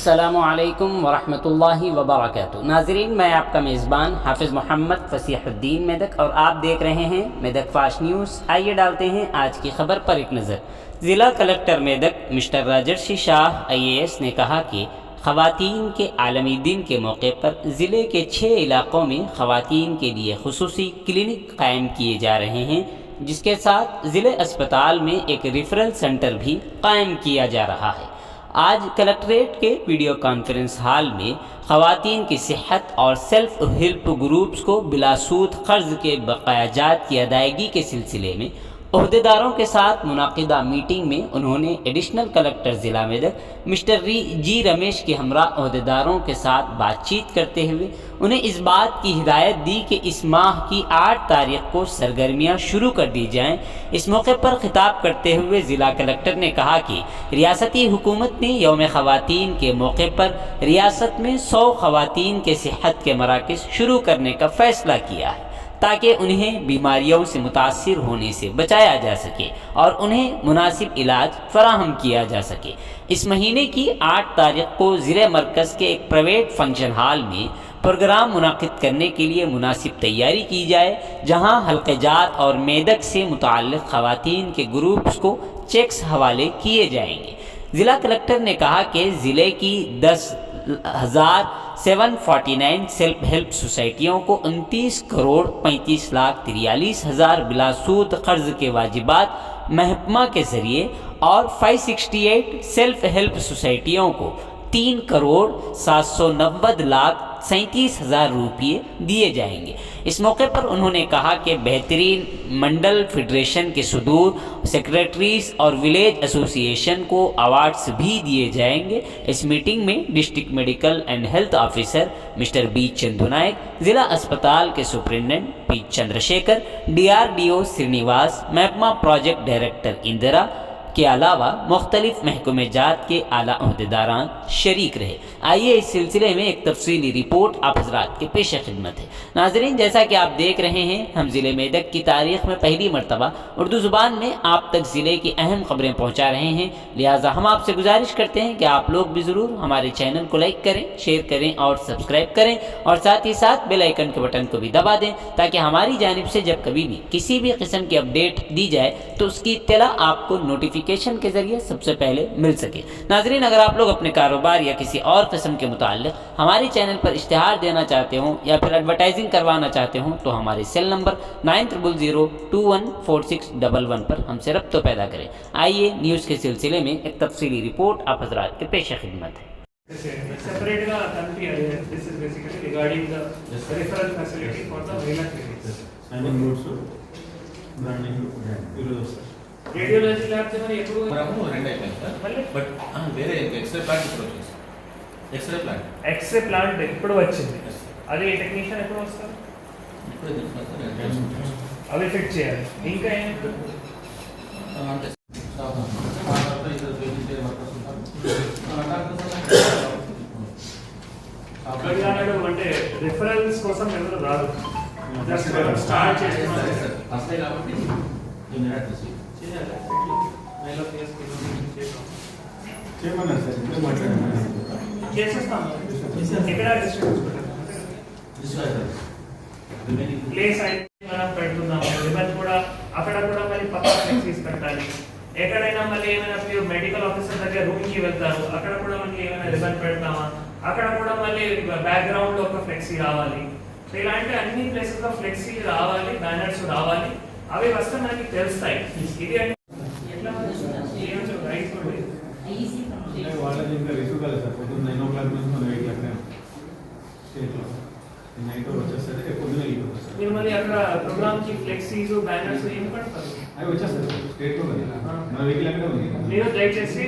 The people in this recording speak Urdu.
السلام علیکم ورحمۃ اللہ وبرکاتہ۔ ناظرین، میں آپ کا میزبان حافظ محمد فصیح الدین میدک اور آپ دیکھ رہے ہیں میدک فاسٹ نیوز۔ آئیے ڈالتے ہیں آج کی خبر پر ایک نظر۔ ضلع کلکٹر میدک مسٹر راجرشی شاہ IAS نے کہا کہ خواتین کے عالمی دن کے موقع پر ضلع کے 6 علاقوں میں خواتین کے لیے خصوصی کلینک قائم کیے جا رہے ہیں، جس کے ساتھ ضلع اسپتال میں ایک ریفرل سینٹر بھی قائم کیا جا رہا ہے۔ آج کلکٹریٹ کے ویڈیو کانفرنس ہال میں خواتین کی صحت اور سیلف ہیلپ گروپس کو بلا سود قرض کے بقایا جات کی ادائیگی کے سلسلے میں عہدیداروں کے ساتھ منعقدہ میٹنگ میں انہوں نے ایڈیشنل کلکٹر ضلع میدک مسٹر جی رمیش کے ہمراہ عہدیداروں کے ساتھ بات چیت کرتے ہوئے انہیں اس بات کی ہدایت دی کہ اس ماہ کی 8 تاریخ کو سرگرمیاں شروع کر دی جائیں۔ اس موقع پر خطاب کرتے ہوئے ضلع کلکٹر نے کہا کہ ریاستی حکومت نے یوم خواتین کے موقع پر ریاست میں 100 خواتین کے صحت کے مراکز شروع کرنے کا فیصلہ کیا ہے، تاکہ انہیں بیماریوں سے متاثر ہونے سے بچایا جا سکے اور انہیں مناسب علاج فراہم کیا جا سکے۔ اس مہینے کی 8 تاریخ کو ضلع مرکز کے ایک پرائیویٹ فنکشن ہال میں پروگرام منعقد کرنے کے لیے مناسب تیاری کی جائے، جہاں حلقہ جات اور میدک سے متعلق خواتین کے گروپس کو چیکس حوالے کیے جائیں گے۔ ضلع کلکٹر نے کہا کہ ضلع کی 10,749 سیلف ہیلپ سوسائٹیوں کو 29,35,43,000 بلا سود قرض کے واجبات محکمہ کے ذریعے اور 568 سیلف ہیلپ سوسائٹیوں کو 3,790,37,000 روپئے دیے جائیں گے۔ اس موقع پر انہوں نے کہا کہ بہترین منڈل فیڈریشن کے صدور سیکریٹریز اور ولیج ایسوسی ایشن کو ایوارڈز بھی دیے جائیں گے۔ اس میٹنگ میں district medical and health officer mister B Chandu Naik, ضلع اسپتال کے superintendent P Chandrashekhar, DRDO Srinivas, محکمہ پروجیکٹ ڈائریکٹر اندرا کے علاوہ مختلف محکمہ جات کے اعلیٰ عہدیداران شریک رہے۔ آئیے اس سلسلے میں ایک تفصیلی رپورٹ آپ حضرات کے پیش خدمت ہے۔ ناظرین، جیسا کہ آپ دیکھ رہے ہیں، ہم ضلع میدک کی تاریخ میں پہلی مرتبہ اردو زبان میں آپ تک ضلع کی اہم خبریں پہنچا رہے ہیں، لہٰذا ہم آپ سے گزارش کرتے ہیں کہ آپ لوگ بھی ضرور ہمارے چینل کو لائک کریں، شیئر کریں اور سبسکرائب کریں، اور ساتھ ہی ساتھ بیل آئیکن کے بٹن کو بھی دبا دیں، تاکہ ہماری جانب سے جب کبھی بھی کسی بھی قسم کی اپڈیٹ دی جائے تو اس کی اطلاع آپ کو نوٹیفیکیشن کے ذریعے سب سے پہلے مل سکے۔ ناظرین، اگر آپ لوگ اپنے کاروبار یا کسی اور قسم کے متعلق ہمارے چینل پر اشتہار دینا چاہتے ہوں یا پھر ایڈورٹائزنگ کروانا چاہتے ہوں تو ہمارے سیل نمبر 9000214611 پر ہم سے رابطہ پیدا کریں۔ آئیے نیوز کے سلسلے میں ایک تفصیلی رپورٹ آپ حضرات کے پیش خدمت ہے۔ Separate ga kanti area. This is basically regarding the referral facility for the Mahila clinics. Signing notes, branding, Radiology lab se mari eppudu maramu rendu ayindi but vere X-ray plant approaches. X-ray plant. X-ray plant ippudu vachindi. Adi technician eppudu vastaru? Ippudu vastaru. Avi fit cheyali. Inka em ante staff అక్కడిగానే అంటే రిఫరెన్స్ కోసం ఎవరు రాదు, జస్ట్ మనం స్టార్ట్ చేస్తున్నాం అసలే కాబట్టి నేను అడ్రస్ చేయాలి. మెయిల్ కేస్ చేయమన్నా సార్ ఇప్పుడే మాట్లాడాను చేసేస్తాం. ఎక్కడ డిస్ట్రిబ్యూట్ ప్లేస్ అయితే మనం పెడుతున్నాము. రిబన్ కూడా అక్కడ కూడా మళ్ళీ పక్కన ఫ్లెక్సీస్ పెట్టాలి. ఎక్కడైనా మళ్ళీ ఏమైనా మీరు మెడికల్ ఆఫీసర్ దగ్గర రూమ్కి వెళ్తారు, అక్కడ కూడా మళ్ళీ ఏమైనా రిబన్ పెడతామా, అక్కడ కూడా మళ్ళీ బ్యాక్గ్రౌండ్ లో ఒక ఫ్లెక్సీ రావాలి. సో ఇలాంటి అన్ని ప్లేసెస్ లో ఫ్లెక్సీ రావాలి, బ్యానర్స్ రావాలి. అవి వస్తే మనకి తెలుస్తాయి. ఇది ఎట్లా రైట్ వాళ్ళది ఇంకా రిసీవ్ కాలేదు సార్. పొద్దున్న 9 o'clock నుంచి మనం 8 o'clock స్టేట్లో నైట్ వచ్చేసరికి పొద్దున్న వెళ్ళిపోతుంది సార్. మీరు మళ్ళీ అక్కడ ప్రోగ్రామ్ కి ఫ్లెక్సీస్ బ్యానర్స్ ఏం పడతారు? అవి వచ్చేస్తారు స్టేట్లో మన వెహికల్ అక్కడే ఉంది. మీరు దయచేసి